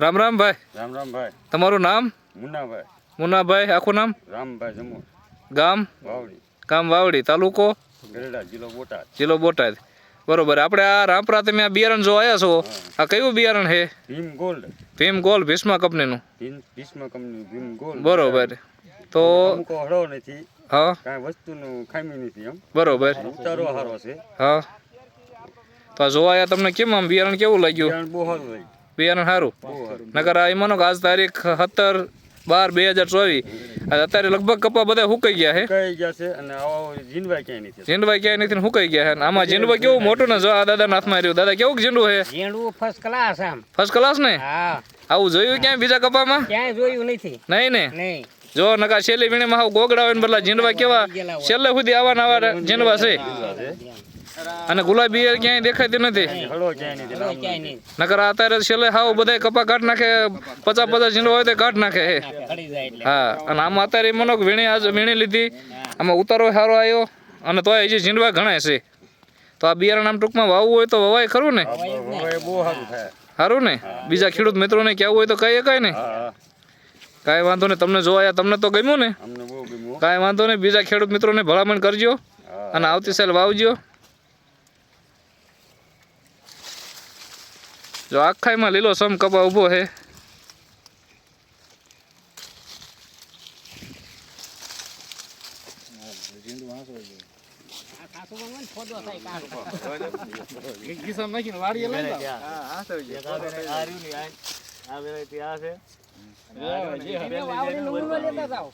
રામ રામ ભાઈ. રામ રામ ભાઈ. તમારું નામ? મુન્નાભાઈ. મુન્નાભાઈ, આખું નામ? રામભાઈ જમો. ગામ? વાવડી. ગામ વાવડી, તાલુકો? ગરડા, જિલ્લો બોટાદ. જિલ્લો બોટાદ. બરોબર. આપણે આ રામપરા તમે આ બિયારણ જો આવ્યા છો, આ કયું બિયારણ છે? ભીમ ગોલ્ડ. ભીમ ગોલ્ડ ભીષ્મા કંપનીનું. Bhishma company Bhim gold. બરોબર. તો અમુક હળો નથી, હા, કાંઈ વસ્તુનું ખામી નથી એમ. બરોબર. ઉતારો સારો છે. હા, તો આ જોવા આવ્યા તમને કેમ આમ બિયારણ કેવું લાગ્યું? બિયારણ બહુ સારું લાગ્યું. બિયારણ સારું. બહુ સારું. નકર આ એમાંનો કે આજ તારીખ 17/12/2024, અત્યારે લગભગ કપા બધા સુકાઈ ગયા છે. કઈ ગયા છે અને આવો જીનવાય ક્યાંય નથી. ઝીંડવા ક્યાંય નથી ને સુકાઈ ગયા છે. અને આમાં ઝીંડવા કેવું મોટું ને જો આ દાદાના હાથમાં રહ્યું. દાદા કેવું ઝીંડું છે? ઝીંડું ફર્સ્ટ ક્લાસ આમ. ફર્સ્ટ ક્લાસ ને? હા, આવું જોયું ક્યાંય બીજા કપામાં? ક્યાંય જોયું નથી. નહીં ને? નહીં. જો નકા છેલ્લી વીણીમાં હાવ ગોગડા હોય ને બદલા ઝીંડવા કેવા છેલ્લે સુધી આવા ઝીંડવા છે. અને ગુલાબી ઈયળ ક્યાંય દેખાતી નથી. હળો ક્યાંય નથી. ક્યાંય નહીં. નકર અત્યારે છેલ્લે હાવ બધા કપા કાઢ નાખે, 50 ઝીંડવા હોય તો કાઢ નાખે હે. ખડી જાય એટલે. હા, અને આમાં અત્યારે મનો વીણી લીધી, આમાં ઉતારો સારો આવ્યો, અને તોય હજી ઝીંડવા ઘણા છે. તો આ બિયારણ આમ ટૂંકમાં વાવવું હોય તો વવાય ખરું ને? હવે બહુ સારું થાય. સારું ને? બીજા ખેડૂત મિત્રોને કહેવું હોય તો કહીએ કાંઈ ને? હા, કાંઈ વાંધો નહીં. તમને જોયા તમને તો ગમ્યું ને? અમને બહુ ગમ્યું. કાંઈ વાંધો નહીં. બીજા ખેડૂત મિત્રોને ભલામણ કરજો અને આવતી સાલ વાવજો. જો આખાઈમાં લીલો સમ કપા ઊભો છે. ફોટો થાય કાઢ. તમે વાવડીનો ઊંડો લેતા જાઓ.